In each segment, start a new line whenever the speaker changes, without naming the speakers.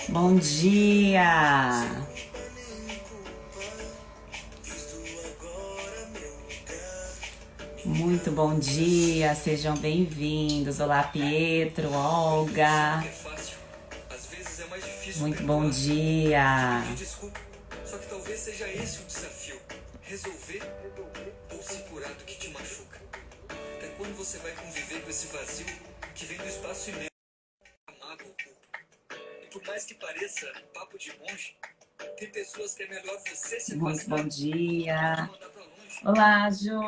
Bom dia! Muito bom dia, sejam bem-vindos. Olá, Pietro, Olga. Muito bom dia.
Só que talvez seja esse o desafio. Resolver ou se curar do que te machuca. É quando você vai conviver com esse vazio que vem do espaço imenso. Amado ou culpa. E por mais que pareça papo de monge, tem pessoas que é melhor você se
Muito
afastar.
bom dia. Olá, Ju.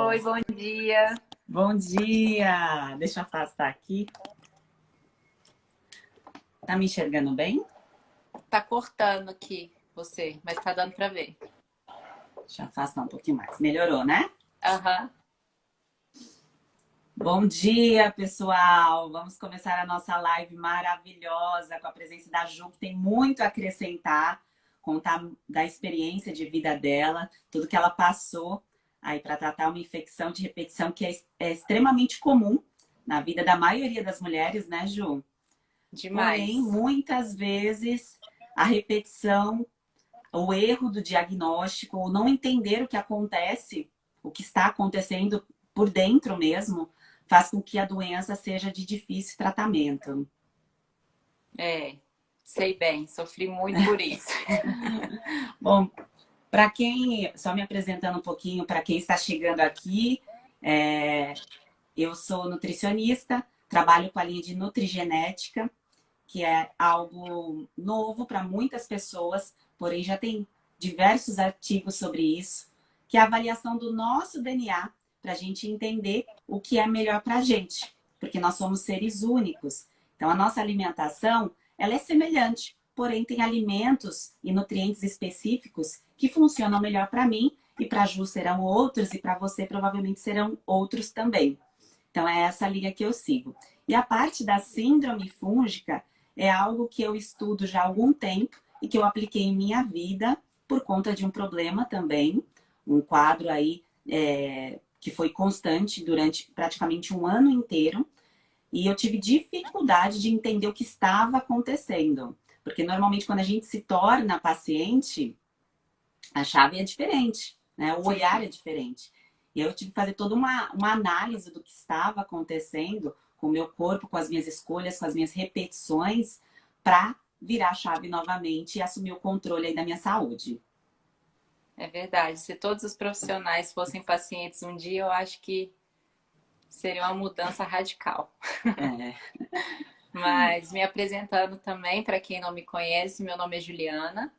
Oi, bom dia.
Bom dia. Deixa eu afastar aqui. Tá me enxergando bem?
Tá cortando aqui você, mas tá dando pra ver.
Deixa eu afastar um pouquinho mais. Melhorou, né?
Aham.
Bom dia, pessoal! Vamos começar a nossa live maravilhosa com a presença da Ju, que tem muito a acrescentar, contar da experiência de vida dela, tudo que ela passou aí para tratar uma infecção de repetição que é extremamente comum na vida da maioria das mulheres, né, Ju?
Demais.
Porém, muitas vezes a repetição, o erro do diagnóstico, ou não entender o que acontece, o que está acontecendo por dentro mesmo, faz com que a doença seja de difícil tratamento.
Sei bem, sofri muito por isso.
Bom, para quem, só me apresentando um pouquinho, para quem está chegando aqui, eu sou nutricionista, trabalho com a linha de nutrigenética, que é algo novo para muitas pessoas, porém já tem diversos artigos sobre isso, que é a avaliação do nosso DNA, para a gente entender o que é melhor para a gente, porque nós somos seres únicos. Então, a nossa alimentação, ela é semelhante, porém tem alimentos e nutrientes específicos que funcionam melhor para mim, e para a Ju serão outros, e para você provavelmente serão outros também. Então, é essa linha que eu sigo. E a parte da síndrome fúngica é algo que eu estudo já há algum tempo e que eu apliquei em minha vida por conta de um problema também, um quadro aí que foi constante durante praticamente um ano inteiro, e eu tive dificuldade de entender o que estava acontecendo, porque normalmente quando a gente se torna paciente, a chave é diferente, né? O olhar é diferente. E eu tive que fazer toda uma análise do que estava acontecendo com o meu corpo, com as minhas escolhas, com as minhas repetições, para virar a chave novamente e assumir o controle aí da minha saúde.
É verdade. Se todos os profissionais fossem pacientes um dia, eu acho que seria uma mudança radical.
É.
Mas me apresentando também, para quem não me conhece, meu nome é Juliana.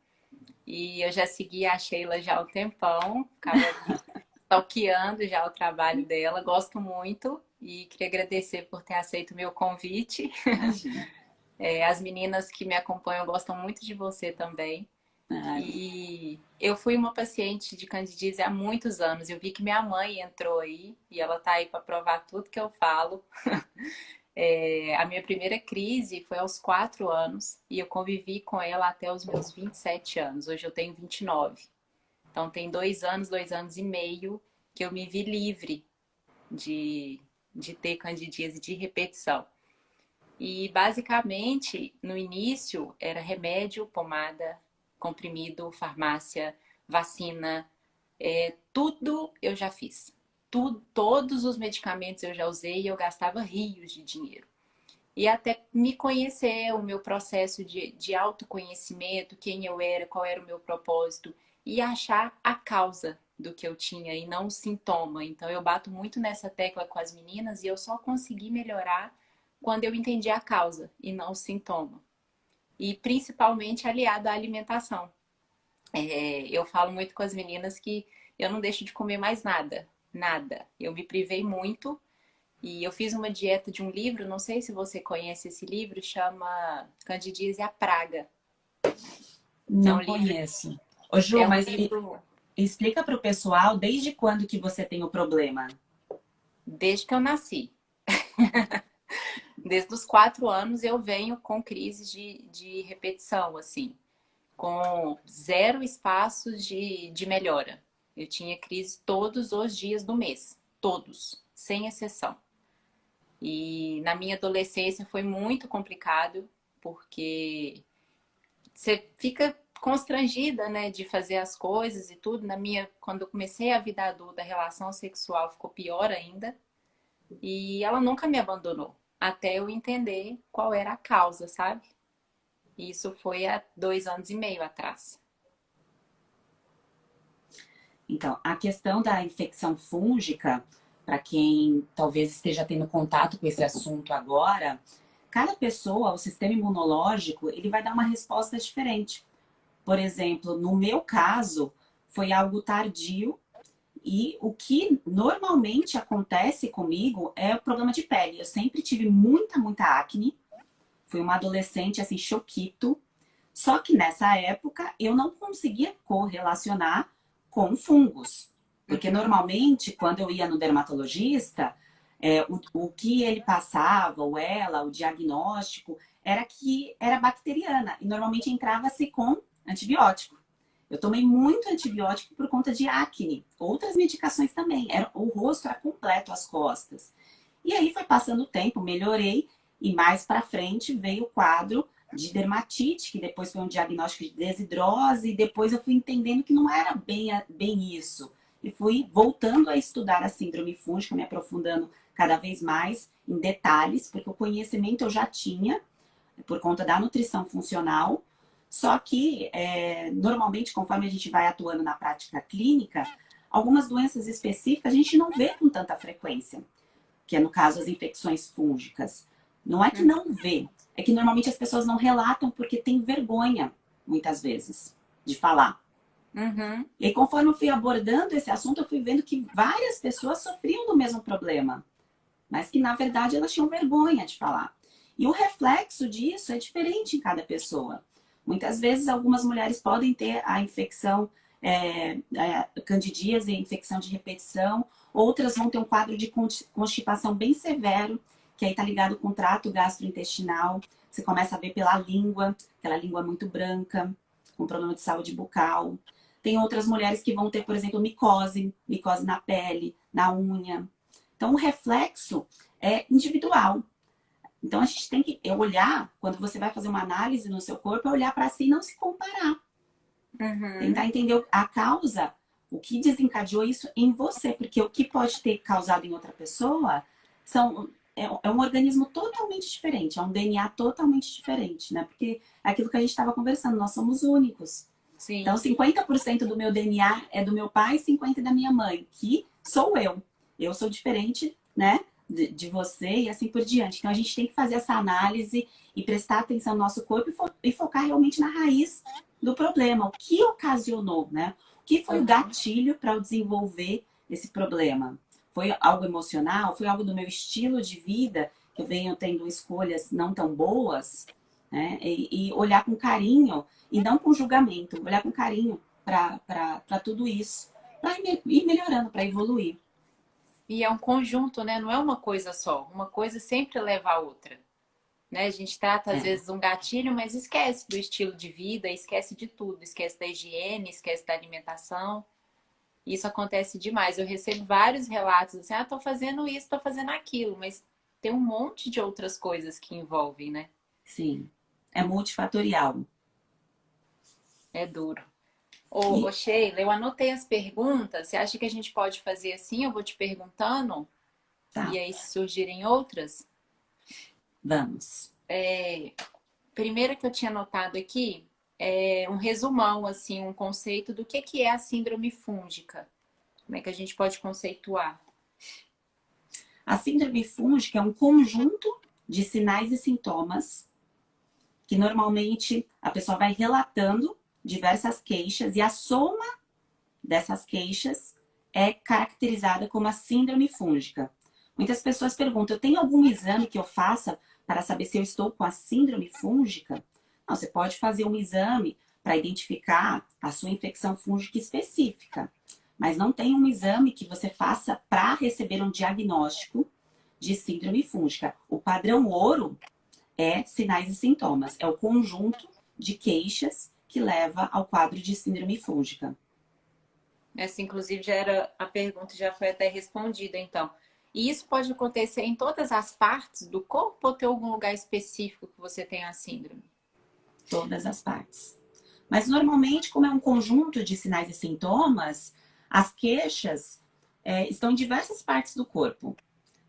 E eu já segui a Sheila já há um tempão, ficava stalkeando já o trabalho dela, gosto muito e queria agradecer por ter aceito o meu convite. As meninas que me acompanham gostam muito de você também. E eu fui uma paciente de candidíase há muitos anos. Eu vi que minha mãe entrou aí e ela tá aí para provar tudo que eu falo. A minha primeira crise foi aos 4 anos e eu convivi com ela até os meus 27 anos. Hoje eu tenho 29. Então tem 2 anos e meio que eu me vi livre de ter candidíase de repetição. E basicamente, no início, era remédio, pomada, comprimido, farmácia, vacina, tudo eu já fiz. Todos os medicamentos eu já usei e eu gastava rios de dinheiro. E até me conhecer, o meu processo de autoconhecimento, quem eu era, qual era o meu propósito, e achar a causa do que eu tinha e não o sintoma. Então eu bato muito nessa tecla com as meninas e eu só consegui melhorar quando eu entendi a causa e não o sintoma. E principalmente aliado à alimentação. Eu falo muito com as meninas que eu não deixo de comer mais nada. Nada. Eu me privei muito e eu fiz uma dieta de um livro, não sei se você conhece esse livro, chama Candidíase a Praga.
Não conheço. Ô, Ju, mas explica para o pessoal desde quando que você tem o problema?
Desde que eu nasci. Desde os 4 anos eu venho com crises de repetição, assim, com 0 espaços de melhora. Eu tinha crise todos os dias do mês. todos, sem exceção. E na minha adolescência foi muito complicado, porque você fica constrangida, né, de fazer as coisas e tudo. Quando eu comecei a vida adulta, a relação sexual ficou pior ainda. E ela nunca me abandonou, até eu entender qual era a causa, sabe? Isso foi há 2 anos e meio atrás.
Então, a questão da infecção fúngica, para quem talvez esteja tendo contato com esse assunto agora, cada pessoa, o sistema imunológico, ele vai dar uma resposta diferente. Por exemplo, no meu caso, foi algo tardio e o que normalmente acontece comigo é o problema de pele. Eu sempre tive muita acne. Fui uma adolescente, assim, choquito. Só que nessa época eu não conseguia correlacionar com fungos. Porque normalmente, quando eu ia no dermatologista, o que ele passava, ou ela, o diagnóstico, era que era bacteriana. E normalmente entrava-se com antibiótico. Eu tomei muito antibiótico por conta de acne. Outras medicações também. O rosto era completo, as costas. E aí foi passando o tempo, melhorei. E mais pra frente veio o quadro de dermatite, que depois foi um diagnóstico de desidrose. E depois eu fui entendendo que não era bem isso. E fui voltando a estudar a síndrome fúngica, me aprofundando cada vez mais em detalhes, porque o conhecimento eu já tinha, por conta da nutrição funcional. Só que, normalmente, conforme a gente vai atuando na prática clínica, algumas doenças específicas a gente não vê com tanta frequência, que é no caso as infecções fúngicas. Não é que não vê, é que normalmente as pessoas não relatam porque tem vergonha, muitas vezes, de falar.
Uhum.
E aí, conforme eu fui abordando esse assunto, eu fui vendo que várias pessoas sofriam do mesmo problema, mas que, na verdade, elas tinham vergonha de falar. E o reflexo disso é diferente em cada pessoa. Muitas vezes, algumas mulheres podem ter a infecção candidíase, infecção de repetição. Outras vão ter um quadro de constipação bem severo, que aí está ligado com o trato gastrointestinal. Você começa a ver pela língua, aquela língua muito branca, com problema de saúde bucal. Tem outras mulheres que vão ter, por exemplo, micose na pele, na unha. Então, o reflexo é individual. Então, a gente tem que olhar, quando você vai fazer uma análise no seu corpo, é olhar para si e não se comparar.
Uhum.
Tentar entender a causa, o que desencadeou isso em você. Porque o que pode ter causado em outra pessoa é um organismo totalmente diferente, é um DNA totalmente diferente, né? Porque é aquilo que a gente estava conversando, nós somos únicos.
Sim.
Então, 50% do meu DNA é do meu pai e 50% da minha mãe, que sou eu. Eu sou diferente, né? De você e assim por diante. Então, a gente tem que fazer essa análise e prestar atenção no nosso corpo e focar realmente na raiz do problema. O que ocasionou, né? O que foi o gatilho para eu desenvolver esse problema? Foi algo emocional? Foi algo do meu estilo de vida? Que eu venho tendo escolhas não tão boas? Né? E olhar com carinho, e não com julgamento. Olhar com carinho para tudo isso. Para ir melhorando, para evoluir.
E é um conjunto, né? Não é uma coisa só. Uma coisa sempre leva a outra. Né? A gente trata, às vezes, um gatilho, mas esquece do estilo de vida, esquece de tudo. Esquece da higiene, esquece da alimentação. Isso acontece demais. Eu recebo vários relatos assim, tô fazendo isso, tô fazendo aquilo. Mas tem um monte de outras coisas que envolvem, né?
Sim. É multifatorial.
É duro. Ô, Sheila, eu anotei as perguntas. Você acha que a gente pode fazer assim? Eu vou te perguntando.
Tá.
E aí, se surgirem outras?
Vamos.
Primeiro que eu tinha anotado aqui é um resumão, assim, um conceito do que é a síndrome fúngica. Como é que a gente pode conceituar?
A síndrome fúngica é um conjunto de sinais e sintomas que normalmente a pessoa vai relatando diversas queixas e a soma dessas queixas é caracterizada como a síndrome fúngica. Muitas pessoas perguntam, eu tenho algum exame que eu faça para saber se eu estou com a síndrome fúngica? Não, você pode fazer um exame para identificar a sua infecção fúngica específica, mas não tem um exame que você faça para receber um diagnóstico de síndrome fúngica. O padrão ouro é sinais e sintomas, é o conjunto de queixas que leva ao quadro de síndrome fúngica.
Essa, inclusive, já era a pergunta, já foi até respondida, então. E isso pode acontecer em todas as partes do corpo ou tem algum lugar específico que você tem a síndrome?
Todas as partes. Mas normalmente, como é um conjunto de sinais e sintomas, as queixas estão em diversas partes do corpo.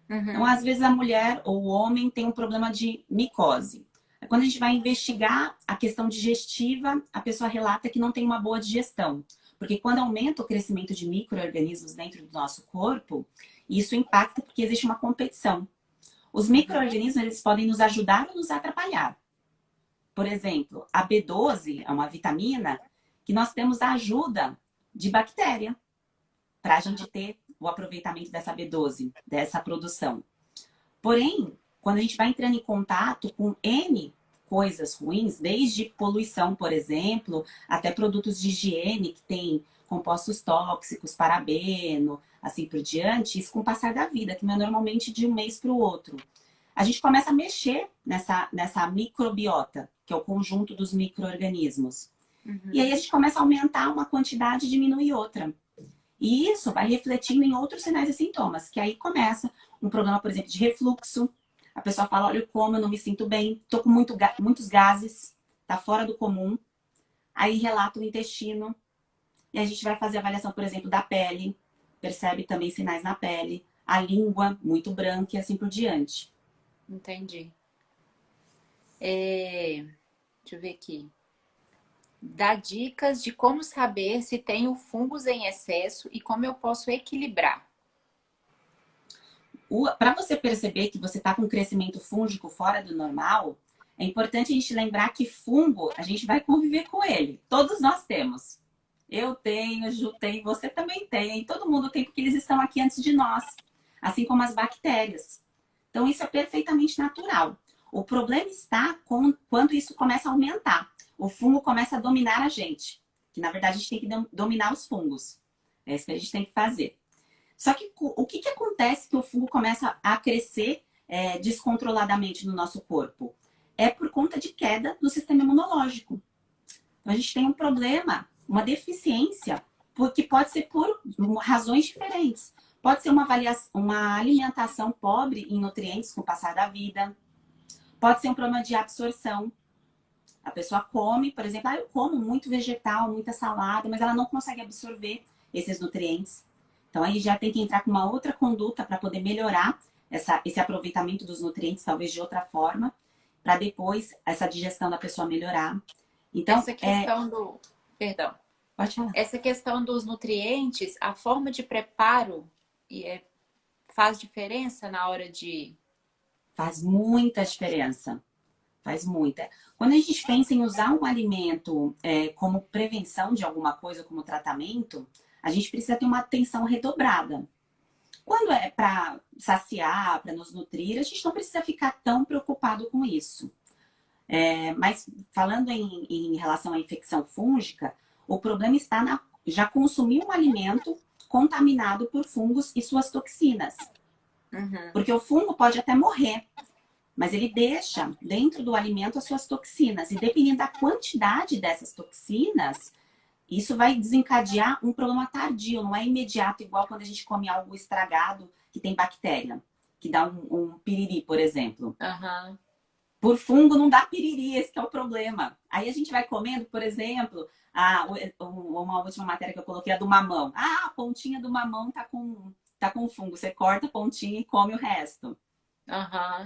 Então,
Uhum.
às vezes, a mulher ou o homem tem um problema de micose. Quando a gente vai investigar a questão digestiva, a pessoa relata que não tem uma boa digestão. Porque quando aumenta o crescimento de micro-organismos dentro do nosso corpo, isso impacta porque existe uma competição. Os micro-organismos, eles podem nos ajudar ou nos atrapalhar. Por exemplo, a B12 é uma vitamina que nós temos a ajuda de bactéria para a gente ter o aproveitamento dessa B12, dessa produção. Porém, quando a gente vai entrando em contato com N coisas ruins, desde poluição, por exemplo, até produtos de higiene que tem compostos tóxicos, parabeno, assim por diante, isso com o passar da vida, que não é normalmente de um mês para o outro. A gente começa a mexer nessa microbiota, que é o conjunto dos micro-organismos. E aí a gente começa a aumentar uma quantidade e diminuir outra. E isso vai refletindo em outros sinais e sintomas, que aí começa um problema, por exemplo, de refluxo. A pessoa fala, olha, eu como, eu não me sinto bem, tô com muitos gases, tá fora do comum. Aí relata o intestino. E a gente vai fazer avaliação, por exemplo, da pele. Percebe também sinais na pele. A língua muito branca e assim por diante.
Entendi. Deixa eu ver aqui. Dá dicas de como saber se tenho fungos em excesso e como eu posso equilibrar.
Para você perceber que você está com um crescimento fúngico fora do normal, é importante a gente lembrar que fungo, a gente vai conviver com ele. Todos nós temos. Eu tenho, Ju tem, você também tem, todo mundo tem, porque eles estão aqui antes de nós. Assim como as bactérias. Então, isso é perfeitamente natural. O problema está quando isso começa a aumentar. O fungo começa a dominar a gente. Que, na verdade, a gente tem que dominar os fungos. É isso que a gente tem que fazer. Só que o que acontece que o fungo começa a crescer descontroladamente no nosso corpo? É por conta de queda do sistema imunológico. Então, a gente tem um problema, uma deficiência, que pode ser por razões diferentes. Pode ser uma alimentação pobre em nutrientes com o passar da vida. Pode ser um problema de absorção. A pessoa come, por exemplo, eu como muito vegetal, muita salada, mas ela não consegue absorver esses nutrientes. Então, aí já tem que entrar com uma outra conduta para poder melhorar esse aproveitamento dos nutrientes, talvez de outra forma, para depois essa digestão da pessoa melhorar. Então,
Essa questão do... Perdão.
Pode falar.
Essa questão dos nutrientes, a forma de preparo faz diferença na hora de...
Faz muita diferença. Faz muita. Quando a gente pensa em usar um alimento como prevenção de alguma coisa, como tratamento, a gente precisa ter uma atenção redobrada. Quando é para saciar, para nos nutrir, a gente não precisa ficar tão preocupado com isso. Mas falando em relação à infecção fúngica, o problema está já consumir um alimento contaminado por fungos e suas toxinas. Porque o fungo pode até morrer, mas ele deixa dentro do alimento as suas toxinas. E dependendo da quantidade dessas toxinas, isso vai desencadear um problema tardio, não é imediato, igual quando a gente come algo estragado que tem bactéria, que dá um piriri, por exemplo. Por fungo não dá piriri, esse que é o problema. Aí a gente vai comendo, por exemplo, uma última matéria que eu coloquei, a do mamão. A pontinha do mamão tá com fungo. Você corta a pontinha e come o resto.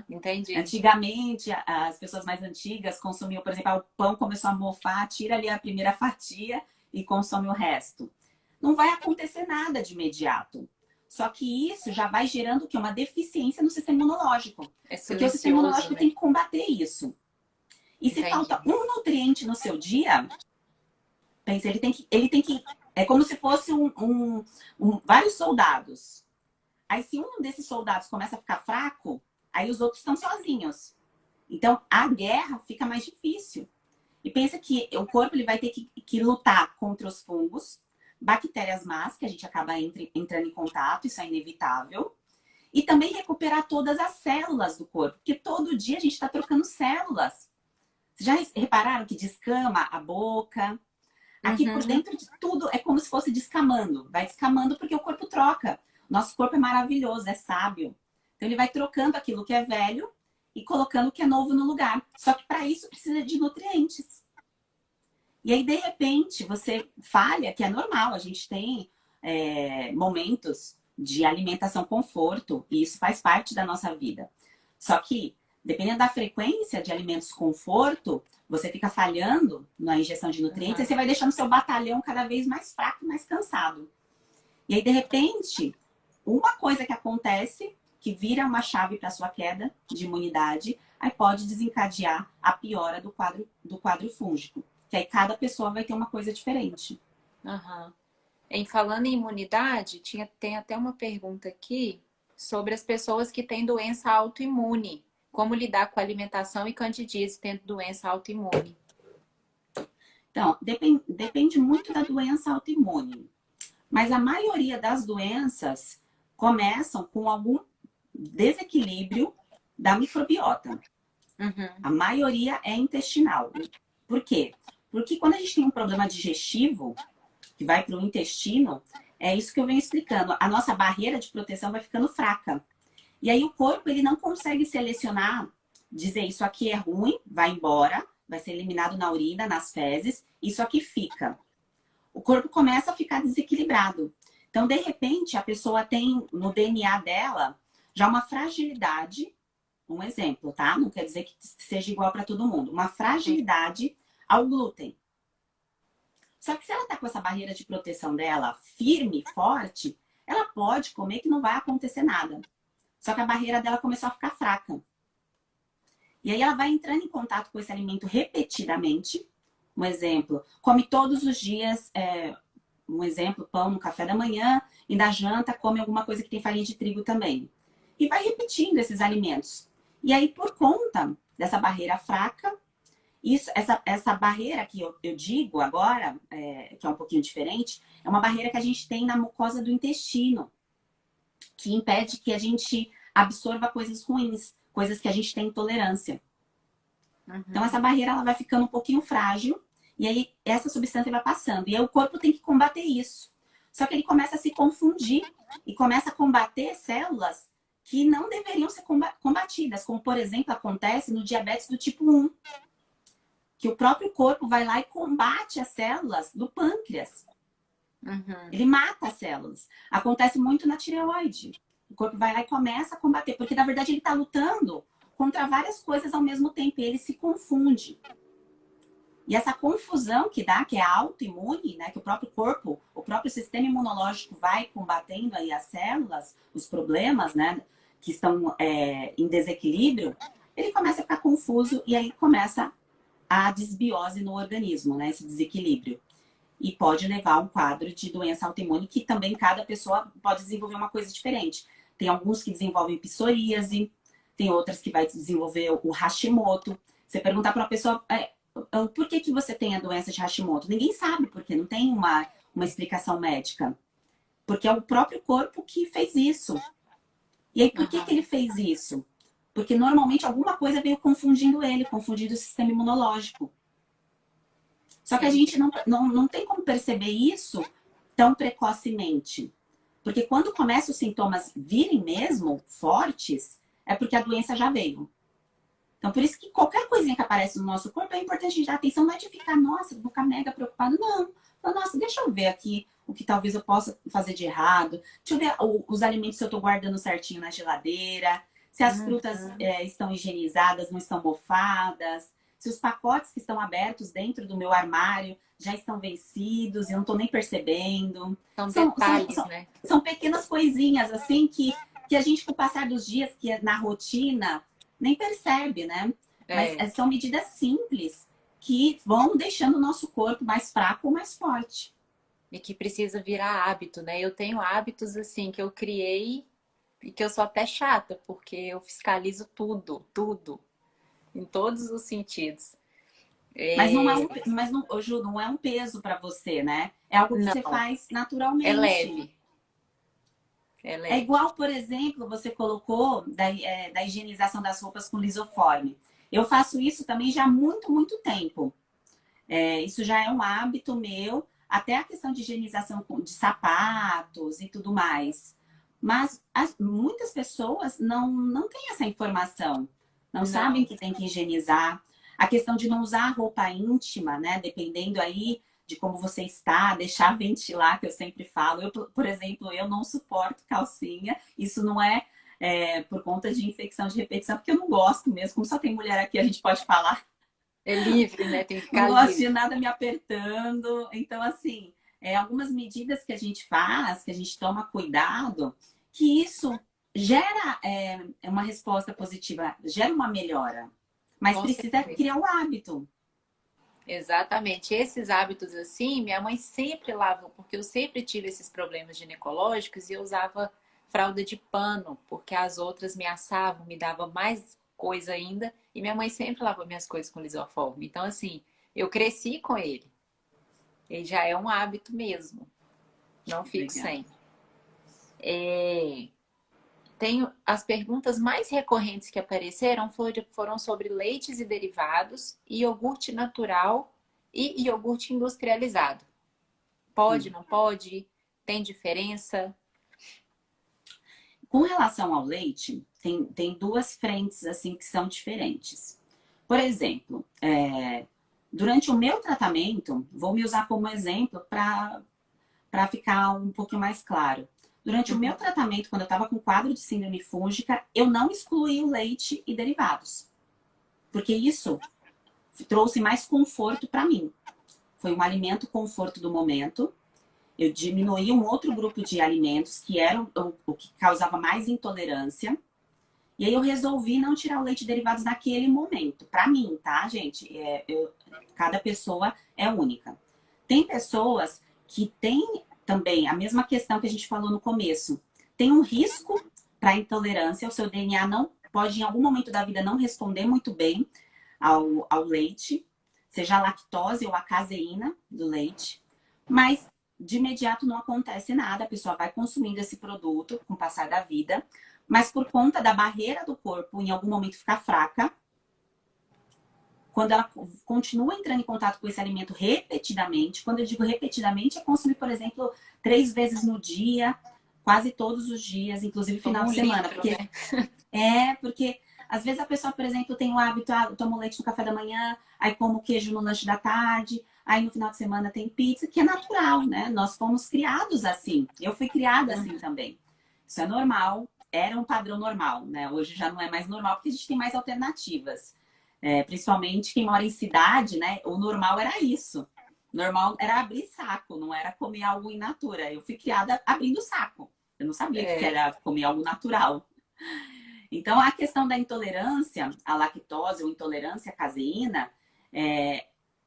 Entendi.
Antigamente, as pessoas mais antigas consumiam, por exemplo, o pão começou a mofar, tira ali a primeira fatia e consome o resto. Não vai acontecer nada de imediato. Só que isso já vai gerando o quê? Uma deficiência no sistema imunológico. Porque o sistema imunológico tem que combater isso. E se falta um nutriente no seu dia, pensa, ele tem que é como se fosse vários soldados. Aí se um desses soldados começa a ficar fraco, aí os outros estão sozinhos. Então a guerra fica mais difícil. E pensa que o corpo ele vai ter que lutar contra os fungos, bactérias más, que a gente acaba entrando em contato, isso é inevitável. E também recuperar todas as células do corpo, porque todo dia a gente está trocando células. Vocês já repararam que descama a boca, Aqui por dentro de tudo é como se fosse descamando. Vai descamando porque o corpo troca. Nosso corpo é maravilhoso, é sábio. Então ele vai trocando aquilo que é velho e colocando o que é novo no lugar. Só que para isso precisa de nutrientes. E aí, de repente, você falha, que é normal. A gente tem momentos de alimentação conforto e isso faz parte da nossa vida. Só que, dependendo da frequência de alimentos conforto, você fica falhando na injeção de nutrientes e você vai deixando seu batalhão cada vez mais fraco e mais cansado. E aí, de repente, uma coisa que acontece, que vira uma chave para sua queda de imunidade, aí pode desencadear a piora do quadro fúngico. Que aí cada pessoa vai ter uma coisa diferente.
Falando em imunidade, tem até uma pergunta aqui sobre as pessoas que têm doença autoimune. Como lidar com alimentação e candidíase tendo doença autoimune?
Então, depende muito da doença autoimune. Mas a maioria das doenças começam com algum desequilíbrio da microbiota. A maioria é intestinal. Por quê? Porque quando a gente tem um problema digestivo, que vai para o intestino, é isso que eu venho explicando. A nossa barreira de proteção vai ficando fraca. E aí o corpo ele não consegue selecionar, dizer isso aqui é ruim, vai embora, vai ser eliminado na urina, nas fezes, isso aqui fica. O corpo começa a ficar desequilibrado. Então, de repente, a pessoa tem no DNA dela já uma fragilidade, um exemplo, tá? Não quer dizer que seja igual para todo mundo. Uma fragilidade ao glúten. Só que se ela tá com essa barreira de proteção dela firme, forte, ela pode comer que não vai acontecer nada. Só que a barreira dela começou a ficar fraca. E aí ela vai entrando em contato com esse alimento repetidamente. Um exemplo, come todos os dias, um exemplo, pão no café da manhã e na janta come alguma coisa que tem farinha de trigo também. E vai repetindo esses alimentos. E aí, por conta dessa barreira fraca, essa barreira que eu digo agora, que é um pouquinho diferente, é uma barreira que a gente tem na mucosa do intestino, que impede que a gente absorva coisas ruins, coisas que a gente tem intolerância. Então, essa barreira ela vai ficando um pouquinho frágil, e aí essa substância vai passando. E aí o corpo tem que combater isso. Só que ele começa a se confundir e começa a combater células que não deveriam ser combatidas, como, por exemplo, acontece no diabetes do tipo 1. Que o próprio corpo vai lá e combate as células do pâncreas. Ele mata as células. Acontece muito na tireoide. O corpo vai lá e começa a combater, porque na verdade ele está lutando contra várias coisas ao mesmo tempo e ele se confunde. E essa confusão que dá, que é autoimune, né, que o próprio corpo, o próprio sistema imunológico vai combatendo aí as células, os problemas, né, que estão em desequilíbrio, ele começa a ficar confuso e aí começa a desbiose no organismo, né, esse desequilíbrio. E pode levar a um quadro de doença autoimune, que também cada pessoa pode desenvolver uma coisa diferente. Tem alguns que desenvolvem psoríase, tem outras que vai desenvolver o Hashimoto. Você perguntar para uma pessoa, por que você tem a doença de Hashimoto? Ninguém sabe, porque não tem uma explicação médica. Porque é o próprio corpo que fez isso. E aí, por que ele fez isso? Porque normalmente alguma coisa veio confundindo ele, confundindo o sistema imunológico. Só que a gente não tem como perceber isso tão precocemente. Porque quando começam os sintomas virem mesmo fortes, é porque a doença já veio. Então, por isso que qualquer coisinha que aparece no nosso corpo é importante a gente dar atenção, não é de ficar, nossa, vou ficar mega preocupado, não. Nossa, deixa eu ver aqui o que talvez eu possa fazer de errado. Deixa eu ver os alimentos se eu tô guardando certinho na geladeira, se as frutas estão higienizadas, não estão mofadas, se os pacotes que estão abertos dentro do meu armário já estão vencidos e eu não tô nem percebendo.
São detalhes, né?
São pequenas coisinhas, assim, que a gente, com o passar dos dias, que é na rotina, nem percebe, né? Mas são medidas simples que vão deixando o nosso corpo mais fraco ou mais forte.
E que precisa virar hábito, né? Eu tenho hábitos, assim, que eu criei e que eu sou até chata, porque eu fiscalizo tudo, em todos os sentidos.
Mas Ju, não é um peso para você, né? É algo que você faz naturalmente.
É leve.
É igual, por exemplo, você colocou da higienização das roupas com lisoforme. Eu faço isso também já há muito, muito tempo. Isso já é um hábito meu, até a questão de higienização de sapatos e tudo mais. Mas muitas pessoas não têm essa informação, não sabem
Não,
que tem que higienizar. A questão de não usar roupa íntima, né? Dependendo aí de como você está, deixar ventilar, que eu sempre falo. Eu, por exemplo, eu não suporto calcinha. Isso não é por conta de infecção de repetição, porque eu não gosto mesmo. Como só tem mulher aqui, a gente pode falar.
é livre, né? Tem que
Não
ficar
gosto de
livre.
nada me apertando. Então, assim, algumas medidas que a gente faz, que a gente toma cuidado, que isso gera uma resposta positiva, gera uma melhora. Mas
Com
precisa
certeza.
criar o hábito.
Exatamente. Esses hábitos assim, minha mãe sempre lavou, porque eu sempre tive esses problemas ginecológicos e eu usava fralda de pano, porque as outras me assavam, me dava mais coisa ainda, e minha mãe sempre lavou minhas coisas com lisoforme. Então, assim, eu cresci com ele. Ele já é um hábito mesmo. Não fico
Legal.
sem. Tenho as perguntas mais recorrentes que apareceram foram sobre leites e derivados, iogurte natural e iogurte industrializado. Pode,
Hum.
não pode? Tem diferença?
Com relação ao leite, tem duas frentes assim que são diferentes. Por exemplo, durante o meu tratamento, vou me usar como exemplo para ficar um pouquinho mais claro. Durante o meu
Uhum.
tratamento, quando eu estava com quadro de síndrome fúngica, eu não excluí o leite e derivados, porque isso trouxe mais conforto para mim. Foi um alimento conforto do momento. Eu diminuí um outro grupo de alimentos que eram o que causava mais intolerância. E aí eu resolvi não tirar o leite e derivados naquele momento. Para mim, tá, gente? Cada pessoa é única. Tem pessoas que têm também a mesma questão que a gente falou no começo. Tem um risco para intolerância, o seu DNA não pode, em algum momento da vida, não responder muito bem ao leite, seja a lactose ou a caseína do leite. Mas de imediato não acontece nada, a pessoa vai consumindo esse produto com o passar da vida, mas por conta da barreira do corpo, em algum momento ficar fraca, quando ela continua entrando em contato com esse alimento repetidamente, quando eu digo repetidamente, é consumir, por exemplo, 3 vezes no dia, quase todos os dias, inclusive
Toma
final
um
de semana.
litro,
Porque
né?
às vezes a pessoa, por exemplo, tem o hábito, toma leite no café da manhã, aí como queijo no lanche da tarde, aí no final de semana tem pizza, que é natural, né? Nós fomos criados assim. Eu fui criada assim
Uhum.
também. Isso é normal, era um padrão normal, né? Hoje já não é mais normal porque a gente tem mais alternativas. Principalmente quem mora em cidade, né? O normal era isso. Normal era abrir saco, não era comer algo in natura. Eu fui criada abrindo saco. Eu não sabia o que
É.
era comer algo natural. Então, a questão da intolerância à lactose ou intolerância à caseína,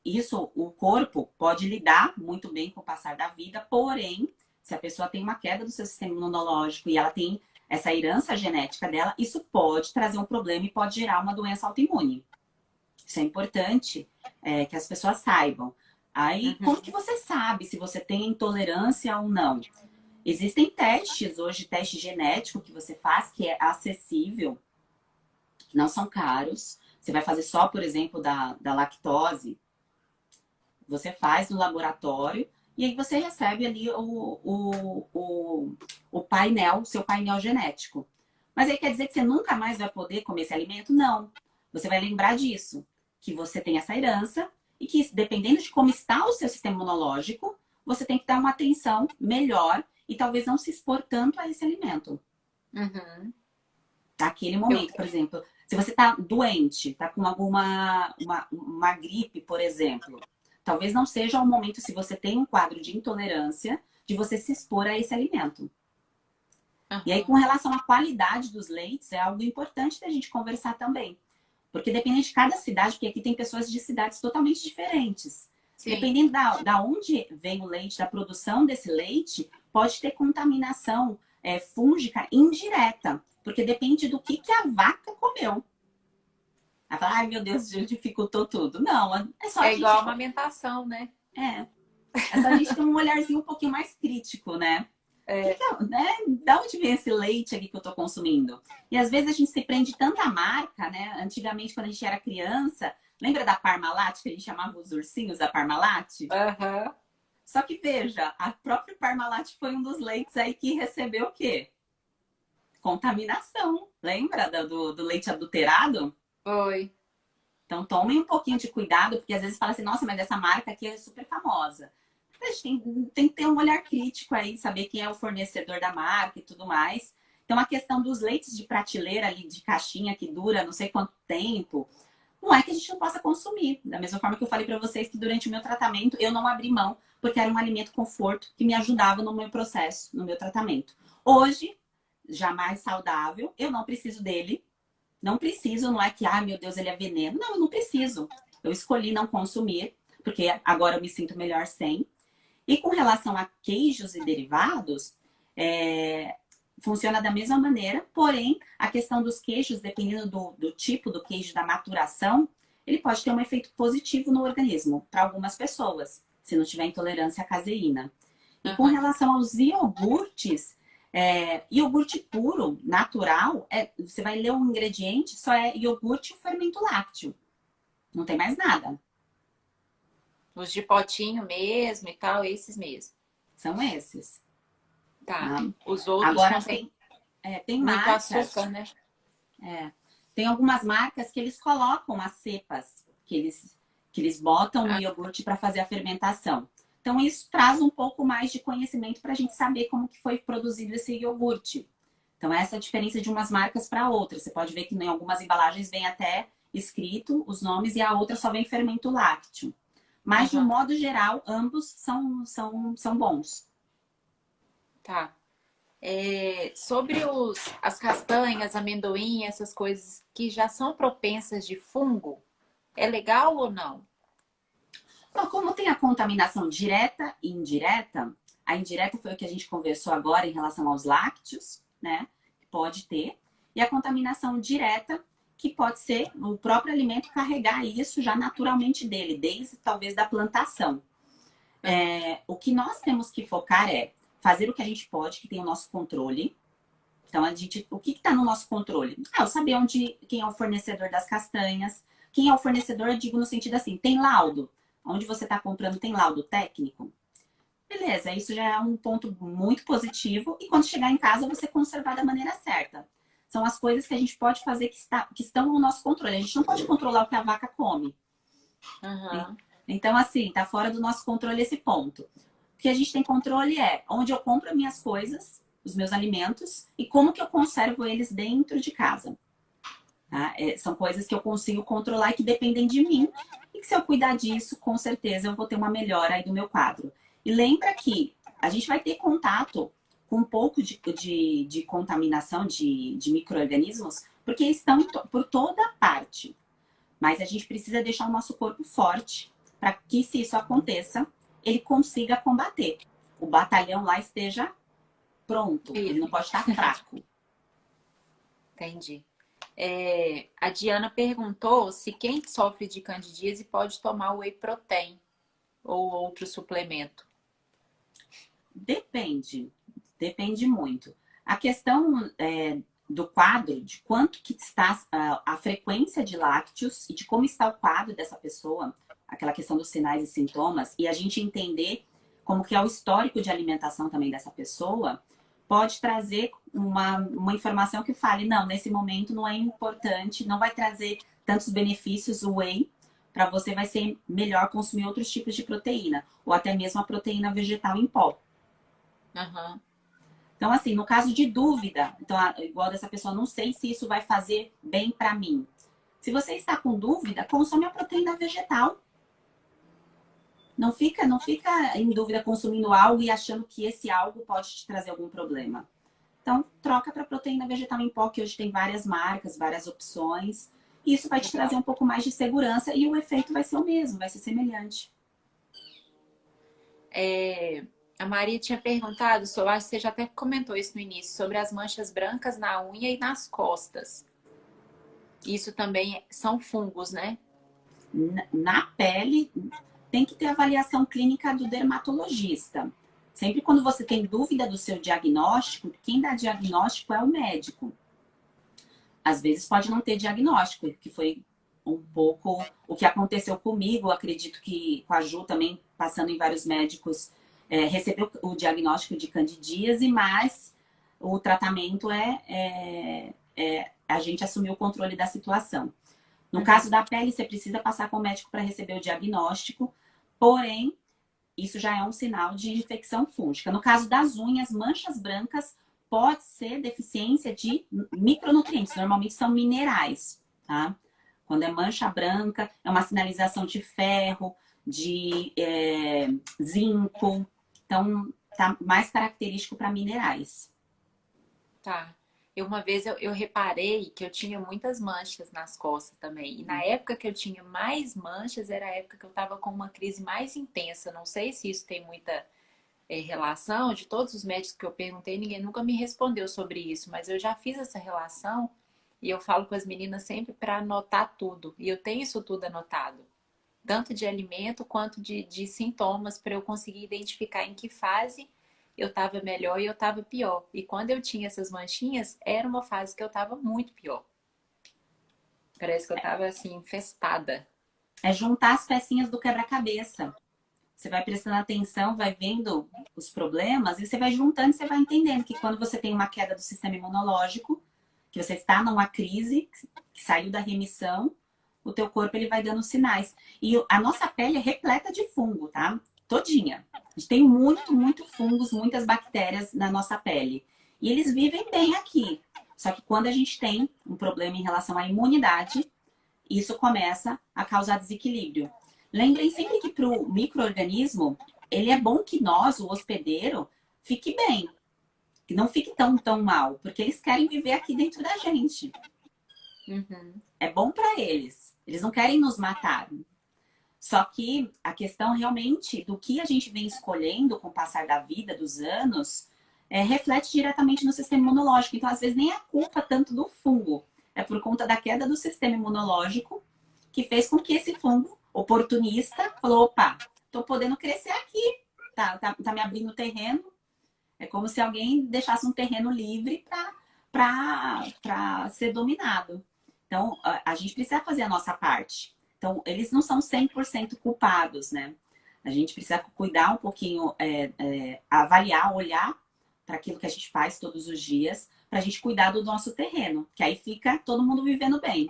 isso o corpo pode lidar muito bem com o passar da vida, porém, se a pessoa tem uma queda do seu sistema imunológico e ela tem essa herança genética dela, isso pode trazer um problema e pode gerar uma doença autoimune. Isso é importante que as pessoas saibam. Aí, como que
Uhum.
você sabe se você tem intolerância ou não? Existem testes hoje, teste genético que você faz, que é acessível, que não são caros. Você vai fazer só, por exemplo, da lactose. Você faz no laboratório e aí você recebe ali o painel, o seu painel genético. Mas aí quer dizer que você nunca mais vai poder comer esse alimento? Não. Você vai lembrar disso, que você tem essa herança e que, dependendo de como está o seu sistema imunológico, você tem que dar uma atenção melhor e talvez não se expor tanto a esse alimento.
Uhum.
Naquele
Eu,
momento, por exemplo, se você está doente, está com alguma uma gripe, por exemplo, talvez não seja o momento, se você tem um quadro de intolerância, de você se expor a esse alimento. E aí, com
uhum.
relação à qualidade dos leites, é algo importante da gente conversar também. Porque dependendo de cada cidade, porque aqui tem pessoas de cidades totalmente diferentes.
Sim.
Dependendo da onde vem o leite, da produção desse leite, pode ter contaminação fúngica indireta. Porque depende do que a vaca comeu. Ela fala, ai meu Deus, dificultou tudo. Não, é só a
É igual
gente.
a amamentação, né?
É, é só a gente ter um olharzinho um pouquinho mais crítico, né?
É.
Né? Da onde vem esse leite aqui que eu tô consumindo? E às vezes a gente se prende tanta marca, né? Antigamente, quando a gente era criança, Lembra da Parmalat, que a gente chamava os ursinhos da Parmalat?
Aham.
Só que veja, a própria Parmalat foi um dos leites aí que recebeu o quê? Contaminação. Lembra do leite adulterado?
Foi.
Então tomem um pouquinho de cuidado, porque às vezes fala assim, nossa, mas essa marca aqui é super famosa. A gente tem que ter um olhar crítico aí, saber quem é o fornecedor da marca e tudo mais. Então a questão dos leites de prateleira ali, de caixinha que dura não sei quanto tempo, não é que a gente não possa consumir. Da mesma forma que eu falei para vocês que durante o meu tratamento eu não abri mão, porque era um alimento conforto que me ajudava no meu processo, no meu tratamento. Hoje, já mais saudável, eu não preciso dele. Não preciso, não é que, ah, meu Deus, ele é veneno. Não, eu não preciso. Eu escolhi não consumir, porque agora eu me sinto melhor sem. E com relação a queijos e derivados, funciona da mesma maneira, porém, a questão dos queijos, dependendo do tipo do queijo, da maturação, ele pode ter um efeito positivo no organismo, para algumas pessoas, se não tiver intolerância à caseína. E com relação aos iogurtes, iogurte puro, natural, você vai ler o ingrediente, só é iogurte e fermento lácteo. Não tem mais nada.
Os de potinho mesmo e tal, esses mesmo.
São esses.
Tá.
Tá?
Os outros
Agora
contêm
tem
muito
marcas.
açúcar, né?
Tem algumas marcas que eles colocam as cepas que eles botam no iogurte para fazer a fermentação. Então, isso traz um pouco mais de conhecimento para a gente saber como que foi produzido esse iogurte. Então, essa é a diferença de umas marcas para outras. Você pode ver que em algumas embalagens vem até escrito os nomes e a outra só vem fermento lácteo. Mas, de um modo geral, ambos são bons.
Tá. Sobre as castanhas, amendoim, essas coisas que já são propensas de fungo, é legal ou não?
Então, como tem a contaminação direta e indireta, a indireta foi o que a gente conversou agora em relação aos lácteos, né? Que pode ter. E a contaminação direta, que pode ser o próprio alimento carregar isso já naturalmente dele, desde talvez da plantação. O que nós temos que focar é fazer o que a gente pode, que tem o nosso controle. Então, o que está no nosso controle? Eu saber quem é o fornecedor das castanhas. Quem é o fornecedor, eu digo no sentido assim, tem laudo. Onde você está comprando tem laudo técnico? Beleza, isso já é um ponto muito positivo. E quando chegar em casa, você conservar da maneira certa. São as coisas que a gente pode fazer que estão no nosso controle. A gente não pode controlar o que a vaca come. Então, assim, tá fora do nosso controle esse ponto. O que a gente tem controle é onde eu compro as minhas coisas, os meus alimentos, e como que eu conservo eles dentro de casa. Tá? São coisas que eu consigo controlar e que dependem de mim. E que se eu cuidar disso, com certeza eu vou ter uma melhora aí do meu quadro. E lembra que a gente vai ter contato com um pouco de contaminação de micro-organismos, porque estão por toda parte. Mas a gente precisa deixar o nosso corpo forte para que, se isso aconteça, ele consiga combater. O batalhão lá esteja pronto. Ele não pode estar fraco.
Entendi. A Diana perguntou se quem sofre de candidíase pode tomar whey protein ou outro suplemento.
Depende muito. A questão do quadro, de quanto que está a frequência de lácteos e de como está o quadro dessa pessoa, aquela questão dos sinais e sintomas, e a gente entender como que é o histórico de alimentação também dessa pessoa, pode trazer uma informação que fale, não, nesse momento não é importante, não vai trazer tantos benefícios o whey, para você vai ser melhor consumir outros tipos de proteína, ou até mesmo a proteína vegetal em pó. Então, assim, no caso de dúvida, então, igual dessa pessoa, não sei se isso vai fazer bem para mim. Se você está com dúvida, consome a proteína vegetal. Não fica em dúvida consumindo algo e achando que esse algo pode te trazer algum problema. Então, troca para proteína vegetal em pó, que hoje tem várias marcas, várias opções. E isso vai te trazer um pouco mais de segurança e o efeito vai ser o mesmo, vai ser semelhante.
A Maria tinha perguntado, acho que você já até comentou isso no início, sobre as manchas brancas na unha e nas costas. Isso também são fungos, né?
Na pele, tem que ter avaliação clínica do dermatologista. Sempre quando você tem dúvida do seu diagnóstico, quem dá diagnóstico é o médico. Às vezes pode não ter diagnóstico, que foi um pouco o que aconteceu comigo. Acredito que com a Ju também, passando em vários médicos, recebeu o diagnóstico de candidíase, mas o tratamento a gente assumir o controle da situação. No caso da pele, você precisa passar com o médico para receber o diagnóstico, porém, isso já é um sinal de infecção fúngica. No caso das unhas, manchas brancas pode ser deficiência de micronutrientes, normalmente são minerais, tá? Quando é mancha branca, é uma sinalização de ferro, de zinco, então tá mais característico para minerais.
Tá. Uma vez eu reparei que eu tinha muitas manchas nas costas também. E na época que eu tinha mais manchas, era a época que eu tava com uma crise mais intensa. Não sei se isso tem muita relação. De todos os médicos que eu perguntei, ninguém nunca me respondeu sobre isso. Mas eu já fiz essa relação e eu falo com as meninas sempre para anotar tudo. E eu tenho isso tudo anotado. Tanto de alimento quanto de sintomas, para eu conseguir identificar em que fase eu estava melhor e eu estava pior. E quando eu tinha essas manchinhas, era uma fase que eu estava muito pior. Parece que eu estava assim, infestada.
É juntar as pecinhas do quebra-cabeça. Você vai prestando atenção, vai vendo os problemas e você vai juntando e você vai entendendo que quando você tem uma queda do sistema imunológico, que você está numa crise, que saiu da remissão, o teu corpo ele vai dando sinais. E a nossa pele é repleta de fungo, tá? Todinha. A gente tem muito fungos, muitas bactérias na nossa pele. E eles vivem bem aqui. Só que quando a gente tem um problema em relação à imunidade, isso começa a causar desequilíbrio. Lembrem sempre que para o micro-organismo, ele é bom que nós, o hospedeiro, fique bem. Que não fique tão mal. Porque eles querem viver aqui dentro da gente. É bom para eles. Eles não querem nos matar. Só que a questão realmente do que a gente vem escolhendo com o passar da vida, dos anos, reflete diretamente no sistema imunológico. Então, às vezes, nem é culpa tanto do fungo. É por conta da queda do sistema imunológico que fez com que esse fungo oportunista falou, opa, tô podendo crescer aqui. Tá me abrindo terreno. É como se alguém deixasse um terreno livre para ser dominado. Então, a gente precisa fazer a nossa parte. Então, eles não são 100% culpados, né? A gente precisa cuidar um pouquinho, avaliar, olhar para aquilo que a gente faz todos os dias, para a gente cuidar do nosso terreno, que aí fica todo mundo vivendo bem.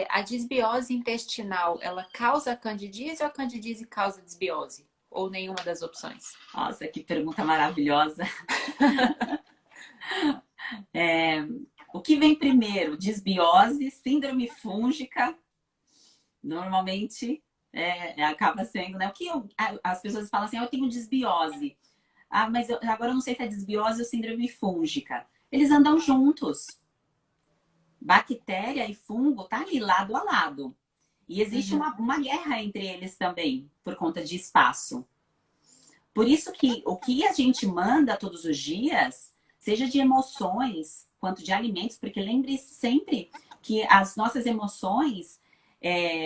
A disbiose intestinal, ela causa candidíase ou a candidíase causa disbiose? Ou nenhuma das opções?
Nossa, que pergunta maravilhosa. O que vem primeiro? Disbiose, síndrome fúngica? Normalmente acaba sendo, né? As pessoas falam assim, eu tenho disbiose. Mas agora eu não sei se é disbiose ou síndrome fúngica. Eles andam juntos. Bactéria e fungo tá ali lado a lado. E existe uma guerra entre eles também, por conta de espaço. Por isso que o que a gente manda todos os dias, seja de emoções, quanto de alimentos, porque lembre sempre que as nossas emoções,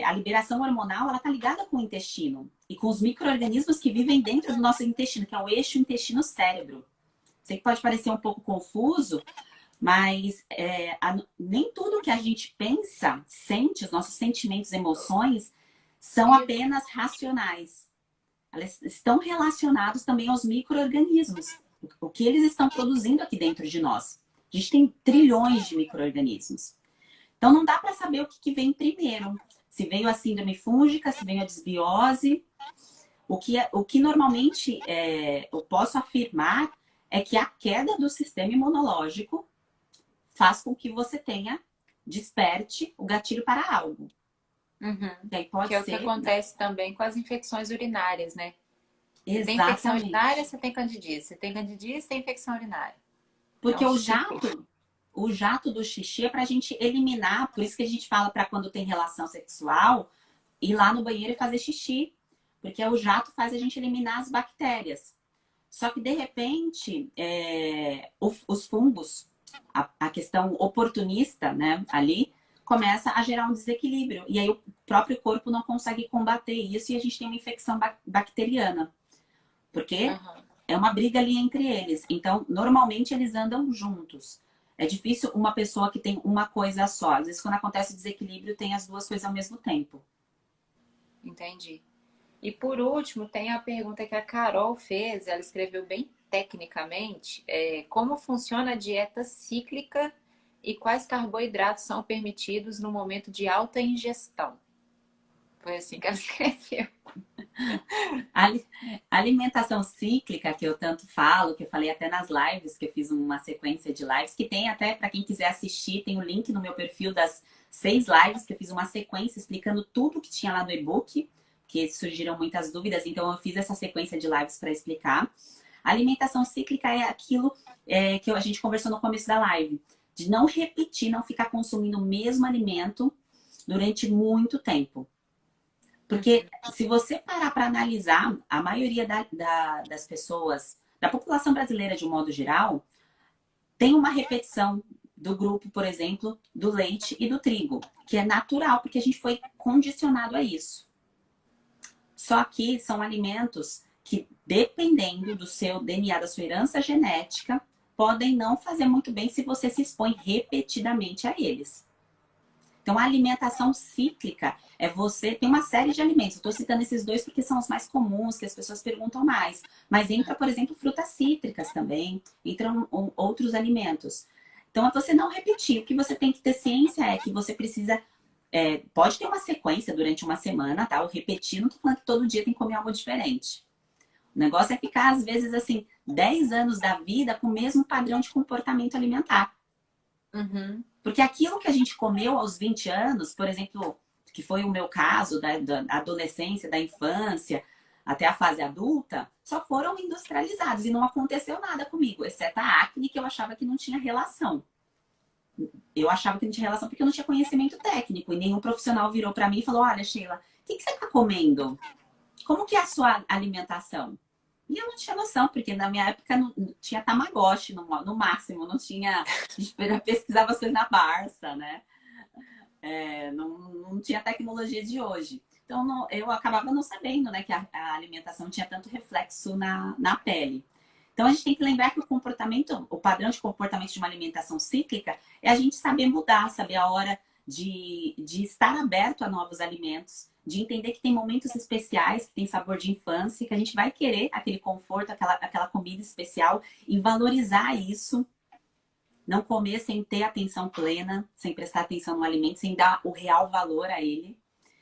a liberação hormonal, ela tá ligada com o intestino. E com os micro-organismos que vivem dentro do nosso intestino, que é o eixo intestino-cérebro. Sei que pode parecer um pouco confuso, mas nem tudo que a gente pensa, sente, os nossos sentimentos, emoções, são apenas racionais. Elas estão relacionados também aos micro-organismos. O que eles estão produzindo aqui dentro de nós. A gente tem trilhões de micro-organismos. Então não dá para saber o que vem primeiro. Se veio a síndrome fúngica, se veio a disbiose. O que normalmente eu posso afirmar é que a queda do sistema imunológico faz com que você desperte o gatilho para algo.
Daí pode ser, é o que acontece também com as infecções urinárias, né?
Exatamente.
Tem infecção urinária, você tem candidíase. Você tem candidíase, você tem infecção urinária.
Porque o jato do xixi é pra gente eliminar, por isso que a gente fala para quando tem relação sexual, ir lá no banheiro e fazer xixi. Porque o jato faz a gente eliminar as bactérias. Só que, de repente, os fungos, a questão oportunista, né, ali, começa a gerar um desequilíbrio. E aí o próprio corpo não consegue combater isso e a gente tem uma infecção bacteriana. Porque é uma briga ali entre eles. Então, normalmente eles andam juntos. É difícil uma pessoa que tem uma coisa só. Às vezes, quando acontece o desequilíbrio, tem as duas coisas ao mesmo tempo.
Entendi. E por último, tem a pergunta que a Carol fez, ela escreveu bem tecnicamente, como funciona a dieta cíclica e quais carboidratos são permitidos no momento de alta ingestão? Foi assim que ela escreveu.
A alimentação cíclica, que eu tanto falo, que eu falei até nas lives, que eu fiz uma sequência de lives, que tem até, para quem quiser assistir, tem o link no meu perfil das 6 lives, que eu fiz uma sequência explicando tudo que tinha lá no e-book, que surgiram muitas dúvidas, então eu fiz essa sequência de lives para explicar. A alimentação cíclica é aquilo que a gente conversou no começo da live, de não repetir, não ficar consumindo o mesmo alimento durante muito tempo. Porque se você parar para analisar, a maioria das pessoas, da população brasileira de um modo geral, tem uma repetição do grupo, por exemplo, do leite e do trigo, que é natural, porque a gente foi condicionado a isso. Só que são alimentos que, dependendo do seu DNA, da sua herança genética, podem não fazer muito bem se você se expõe repetidamente a eles. Então, a alimentação cíclica é você... Tem uma série de alimentos. Eu estou citando esses dois porque são os mais comuns, que as pessoas perguntam mais. Mas entra, por exemplo, frutas cítricas também. Entram outros alimentos. Então, é você não repetir. O que você tem que ter ciência é que você precisa... pode ter uma sequência durante uma semana, tá? Eu repetir, não estou falando que todo dia tem que comer algo diferente. O negócio é ficar, às vezes, assim, 10 anos da vida com o mesmo padrão de comportamento alimentar.
Uhum.
Porque aquilo que a gente comeu aos 20 anos, por exemplo, que foi o meu caso, da adolescência, da infância, até a fase adulta, só foram industrializados e não aconteceu nada comigo, exceto a acne, que eu achava que não tinha relação. Eu achava que não tinha relação porque eu não tinha conhecimento técnico e nenhum profissional virou para mim e falou: olha, Sheila, o que você está comendo? Como que é a sua alimentação? E eu não tinha noção, porque na minha época não tinha Tamagotchi no máximo, não tinha. A gente pesquisava as coisas na Barça, né? Não tinha a tecnologia de hoje. Então eu acabava não sabendo, né, que a alimentação tinha tanto reflexo na pele. Então a gente tem que lembrar que o padrão de comportamento de uma alimentação cíclica é a gente saber mudar, saber a hora de estar aberto a novos alimentos, de entender que tem momentos especiais, que tem sabor de infância, que a gente vai querer aquele conforto, aquela comida especial e valorizar isso. Não comer sem ter atenção plena, sem prestar atenção no alimento, sem dar o real valor a ele.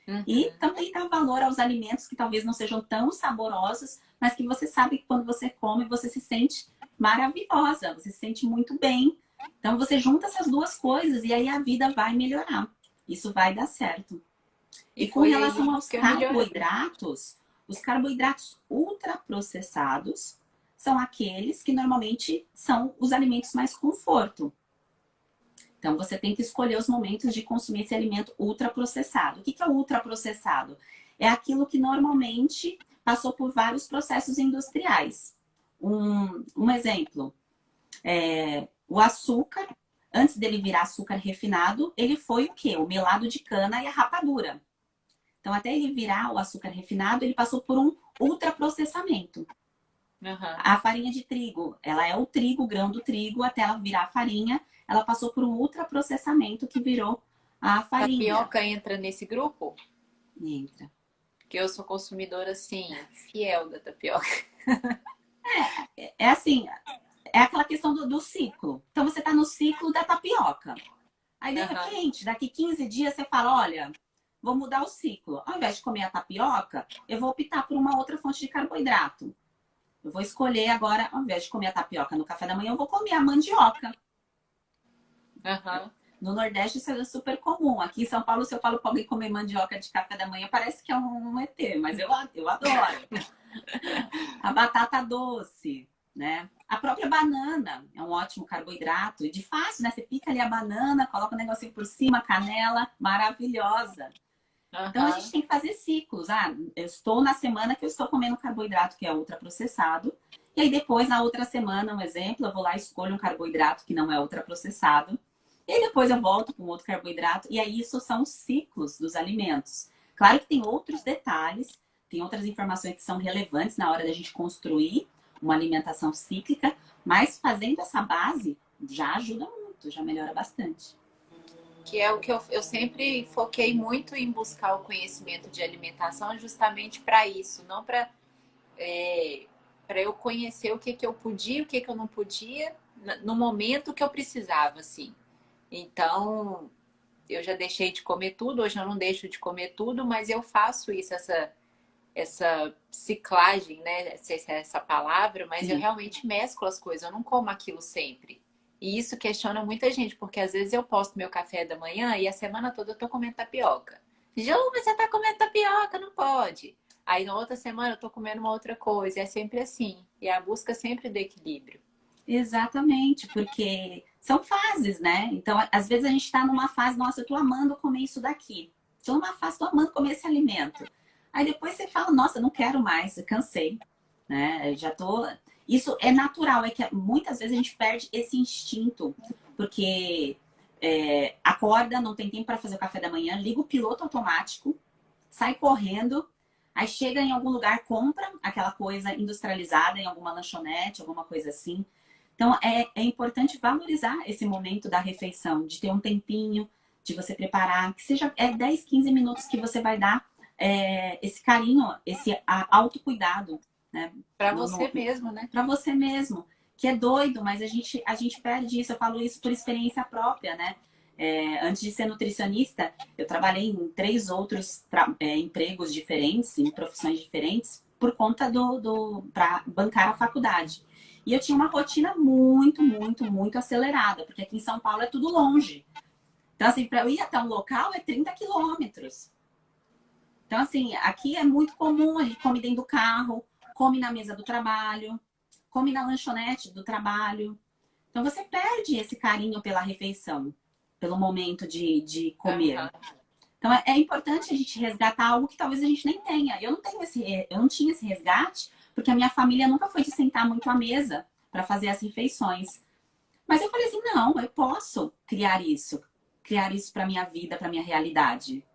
Uhum.
E também dar valor aos alimentos que talvez não sejam tão saborosos, mas que você sabe que quando você come, você se sente maravilhosa, você se sente muito bem. Então você junta essas duas coisas e aí a vida vai melhorar. Isso vai dar certo. E com relação aos carboidratos, os carboidratos ultraprocessados são aqueles que normalmente são os alimentos mais conforto. Então, você tem que escolher os momentos de consumir esse alimento ultraprocessado. O que é o ultraprocessado? É aquilo que normalmente passou por vários processos industriais. Um exemplo, o açúcar, antes dele virar açúcar refinado, ele foi o quê? O melado de cana e a rapadura. Então, até ele virar o açúcar refinado, ele passou por um ultraprocessamento.
Uhum.
A farinha de trigo, ela é o trigo, o grão do trigo, até ela virar farinha, ela passou por um ultraprocessamento que virou a farinha.
Tapioca entra nesse grupo?
Entra.
Porque eu sou consumidora, assim, fiel da tapioca.
É assim, é aquela questão do ciclo. Então, você está no ciclo da tapioca. Aí, de repente, daqui 15 dias, você fala, olha, vou mudar o ciclo. Ao invés de comer a tapioca, eu vou optar por uma outra fonte de carboidrato. Eu vou escolher agora, ao invés de comer a tapioca no café da manhã, eu vou comer a mandioca. No Nordeste isso é super comum. Aqui em São Paulo, se eu falo para alguém comer mandioca de café da manhã, parece que é um ET, mas eu adoro. A batata doce, né? A própria banana é um ótimo carboidrato. E de fácil, né? Você pica ali a banana, coloca um negocinho por cima, canela, maravilhosa. Então, a gente tem que fazer ciclos. Eu estou na semana que eu estou comendo carboidrato que é ultraprocessado. E aí, depois, na outra semana, um exemplo, eu vou lá e escolho um carboidrato que não é ultraprocessado. E aí, depois eu volto com outro carboidrato. E aí, isso são os ciclos dos alimentos. Claro que tem outros detalhes, tem outras informações que são relevantes na hora da gente construir uma alimentação cíclica. Mas fazendo essa base, já ajuda muito. hábito, já melhora bastante.
Que é o que eu sempre foquei muito em buscar o conhecimento de alimentação justamente para isso, não para eu conhecer o que que eu podia, o que que eu não podia, no momento que eu precisava, assim. Então, eu já deixei de comer tudo, hoje eu não deixo de comer tudo, mas eu faço isso, essa ciclagem, né? Não sei se é essa palavra, mas eu
Sim,
realmente mesclo as coisas, eu não como aquilo sempre. E isso questiona muita gente, porque às vezes eu posto meu café da manhã e a semana toda eu tô comendo tapioca. Ju, mas você tá comendo tapioca, não pode. Aí na outra semana eu tô comendo uma outra coisa, é sempre assim. E a busca sempre do equilíbrio.
exatamente, porque são fases, né? Então, às vezes a gente está numa fase, nossa, eu tô amando comer isso daqui. Estou numa fase, tô amando comer esse alimento. Aí depois você fala, nossa, não quero mais, eu cansei, né? Eu já tô. Isso é natural, é que muitas vezes a gente perde esse instinto, porque acorda, não tem tempo para fazer o café da manhã, liga o piloto automático, sai correndo, aí chega em algum lugar, compra aquela coisa industrializada em alguma lanchonete, alguma coisa assim. Então, é importante valorizar esse momento da refeição, de ter um tempinho, de você preparar, que seja 10, 15 minutos que você vai dar esse carinho, esse autocuidado, né?
Para você mesmo, né?
Para você mesmo. Que é doido, mas a gente perde isso. Eu falo isso por experiência própria, né? Antes de ser nutricionista, eu trabalhei em 3 outros empregos diferentes, em profissões diferentes, por conta para bancar a faculdade. E eu tinha uma rotina muito, muito, muito acelerada, porque aqui em São Paulo é tudo longe. Então, assim, para eu ir até um local é 30 quilômetros. Então, assim, aqui é muito comum, a gente come dentro do carro, come na mesa do trabalho, come na lanchonete do trabalho. Então, você perde esse carinho pela refeição, pelo momento de comer.
Aham.
Então, é importante a gente resgatar algo que talvez a gente nem tenha. Eu não tinha esse resgate, porque a minha família nunca foi de sentar muito à mesa para fazer as refeições. Mas eu falei assim, não, eu posso criar isso para minha vida, para minha realidade.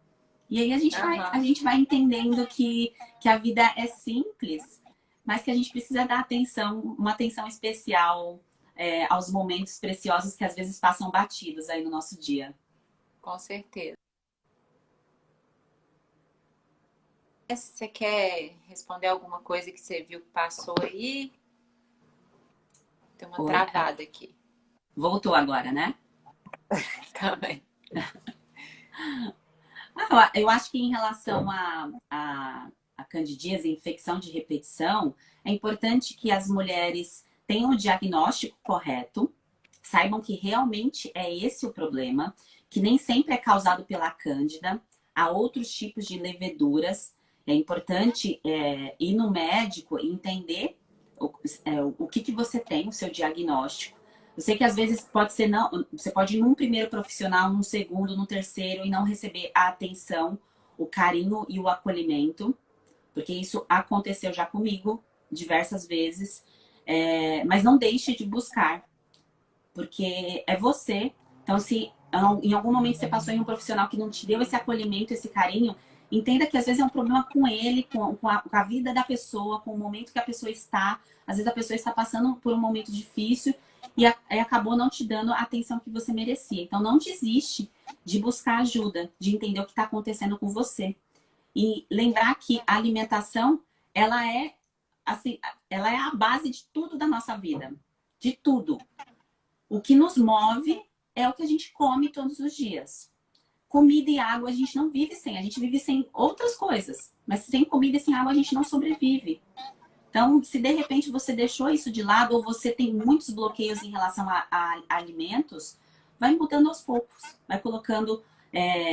E aí a
Aham.
gente vai entendendo que a vida é simples, mas que a gente precisa dar atenção, uma atenção especial aos momentos preciosos que às vezes passam batidos aí no nosso dia.
Com certeza. Você quer responder alguma coisa que você viu que passou aí? Tem uma
Oi,
travada aqui
voltou agora, né?
também.
Eu acho que em relação a candidíase, infecção de repetição, é importante que as mulheres tenham o diagnóstico correto, saibam que realmente é esse o problema, que nem sempre é causado pela cândida, há outros tipos de leveduras. É importante ir no médico e entender o que você tem, o seu diagnóstico. Eu sei que às vezes pode ser não, você pode ir num primeiro profissional, num segundo, num terceiro e não receber a atenção, o carinho e o acolhimento, porque isso aconteceu já comigo diversas vezes. Mas não deixe de buscar, porque é você. Então, se em algum momento você passou em um profissional que não te deu esse acolhimento, esse carinho, entenda que às vezes é um problema com ele, com a vida da pessoa, com o momento que a pessoa está. Às vezes a pessoa está passando por um momento difícil e acabou não te dando a atenção que você merecia. Então, não desiste de buscar ajuda, de entender o que está acontecendo com você. E lembrar que a alimentação, ela é, assim, ela é a base de tudo da nossa vida. De tudo. O que nos move é o que a gente come todos os dias. Comida e água a gente não vive sem, a gente vive sem outras coisas. Mas sem comida e sem água a gente não sobrevive. Então, se de repente você deixou isso de lado ou você tem muitos bloqueios em relação a alimentos, vai mudando aos poucos. Vai colocando,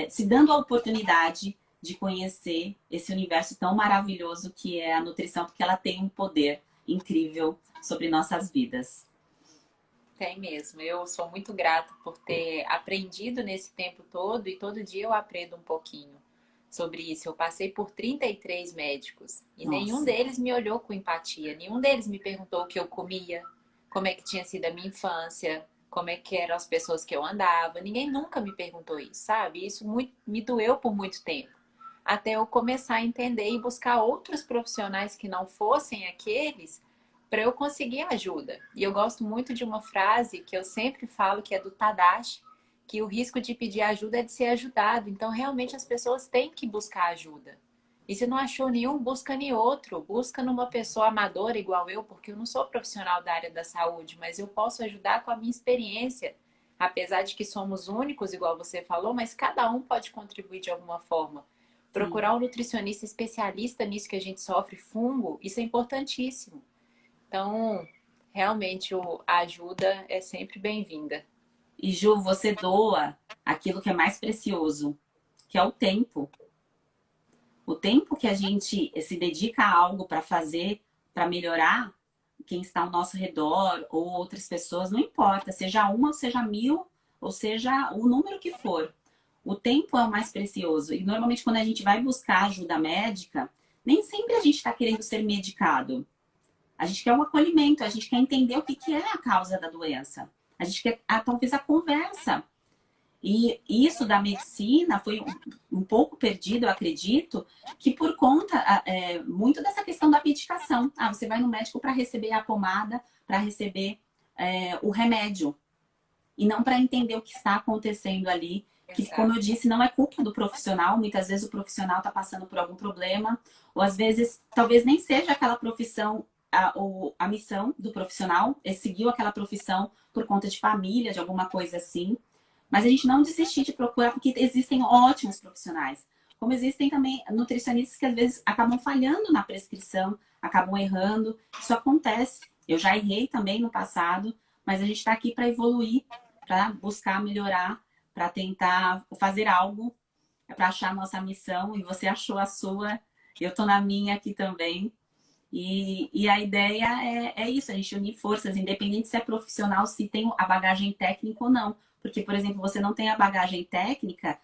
se dando a oportunidade de conhecer esse universo tão maravilhoso que é a nutrição, porque ela tem um poder incrível sobre nossas vidas.
Tem mesmo. Eu sou muito grata por ter aprendido nesse tempo todo e todo dia eu aprendo um pouquinho sobre isso. Eu passei por 33 médicos e nenhum
Nossa.
deles me olhou com empatia, nenhum deles me perguntou o que eu comia, como é que tinha sido a minha infância, como é que eram as pessoas que eu andava. Ninguém nunca me perguntou isso, sabe? Isso me doeu por muito tempo. Até eu começar a entender e buscar outros profissionais que não fossem aqueles para eu conseguir ajuda. E eu gosto muito de uma frase que eu sempre falo, que é do Tadashi, que o risco de pedir ajuda é de ser ajudado. Então, realmente, as pessoas têm que buscar ajuda. E se não achou nenhum, busca em outro. Busca numa pessoa amadora igual eu, porque eu não sou profissional da área da saúde, mas eu posso ajudar com a minha experiência. Apesar de que somos únicos, igual você falou, mas cada um pode contribuir de alguma forma. Procurar um nutricionista especialista nisso que a gente sofre, fungo, isso é importantíssimo. Então, realmente, a ajuda é sempre bem-vinda.
E Ju, você doa aquilo que é mais precioso, que é o tempo. O tempo que a gente se dedica a algo para fazer, para melhorar quem está ao nosso redor ou outras pessoas, não importa, seja uma, ou seja 1000, ou seja o número que for. O tempo é o mais precioso. E normalmente quando a gente vai buscar ajuda médica, nem sempre a gente está querendo ser medicado. A gente quer um acolhimento, a gente quer entender o que é a causa da doença. A gente quer talvez a conversa. E isso da medicina foi um pouco perdido, eu acredito, que por conta muito dessa questão da medicação. Você vai no médico para receber a pomada, para receber o remédio. E não para entender o que está acontecendo ali. Que, como eu disse, não é culpa do profissional. Muitas vezes o profissional está passando por algum problema. Ou às vezes, talvez nem seja aquela profissão, a missão do profissional. Ele seguiu aquela profissão por conta de família, de alguma coisa assim. Mas a gente não desistir de procurar, porque existem ótimos profissionais. Como existem também nutricionistas que às vezes acabam falhando na prescrição, acabam errando. Isso acontece. Eu já errei também no passado, mas a gente está aqui para evoluir, para buscar melhorar, para tentar fazer algo, para achar a nossa missão. E você achou a sua, eu estou na minha aqui também. E a ideia é isso, a gente unir forças, independente se é profissional, se tem a bagagem técnica ou não. Porque, por exemplo, você não tem a bagagem técnica,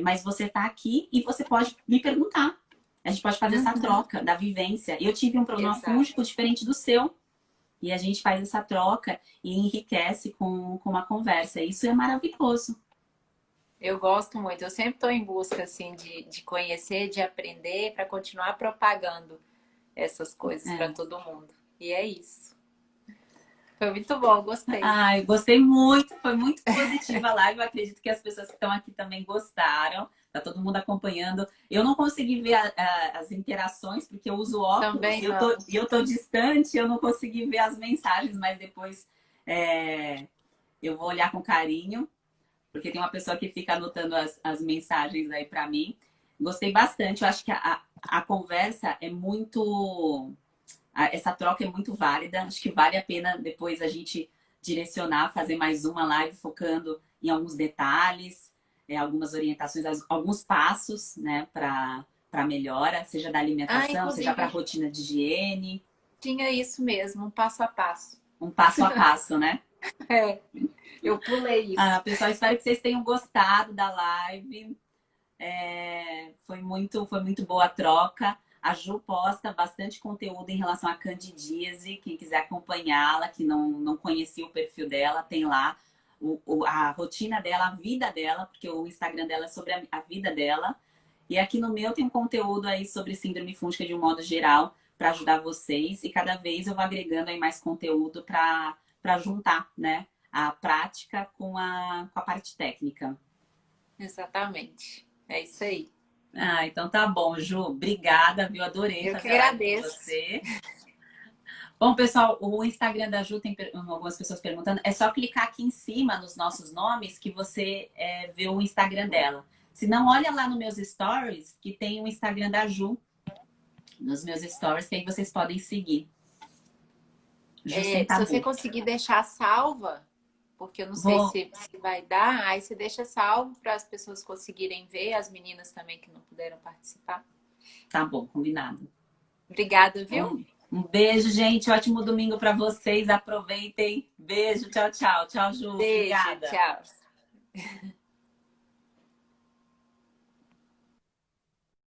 mas você está aqui e você pode me perguntar. A gente pode fazer essa troca da vivência. Eu tive um problema fúngico diferente do seu. E a gente faz essa troca e enriquece com uma conversa. Isso é maravilhoso.
Eu gosto muito. Eu sempre estou em busca assim, de conhecer, de aprender, para continuar propagando essas coisas para todo mundo. E é isso. Foi muito bom, gostei.
Ai, gostei muito, foi muito positiva a live. Eu acredito que as pessoas que estão aqui também gostaram. Tá todo mundo acompanhando. Eu não consegui ver as interações, porque eu uso óculos.
Também
e eu tô distante, eu não consegui ver as mensagens, mas depois eu vou olhar com carinho, porque tem uma pessoa que fica anotando as mensagens aí para mim. Gostei bastante. Eu acho que a conversa é muito... Essa troca é muito válida. Acho que vale a pena depois a gente direcionar, fazer mais uma live focando em alguns detalhes, algumas orientações, alguns passos, né, para melhora, seja da alimentação, seja para a rotina de higiene.
Tinha isso mesmo, um passo a passo.
Um passo a passo, né?
Eu pulei isso.
Pessoal, espero que vocês tenham gostado da live. Foi muito boa a troca. A Ju posta bastante conteúdo em relação à candidíase. Quem quiser acompanhá-la, que não conhecia o perfil dela, tem lá a rotina dela, a vida dela, porque o Instagram dela é sobre a vida dela. E aqui no meu tem um conteúdo aí sobre síndrome fúngica de um modo geral, para ajudar vocês. E cada vez eu vou agregando aí mais conteúdo para juntar, né, a prática com a parte técnica.
Exatamente. É isso aí.
Então tá bom, Ju. Obrigada, viu? Adorei fazer live com você. Bom, pessoal, o Instagram da Ju tem algumas pessoas perguntando. É só clicar aqui em cima nos nossos nomes que você vê o Instagram dela. Se não, olha lá nos meus stories que tem o Instagram da Ju. Nos meus stories, que aí vocês podem seguir.
Se você conseguir deixar salva, porque eu não sei se vai dar, aí você deixa salvo para as pessoas conseguirem ver, as meninas também que não puderam participar.
Tá bom, combinado.
Obrigada, viu?
Um beijo, gente. Ótimo domingo para vocês. Aproveitem. Beijo, tchau, tchau. Tchau, Ju.
Beijo,
obrigada.
tchau.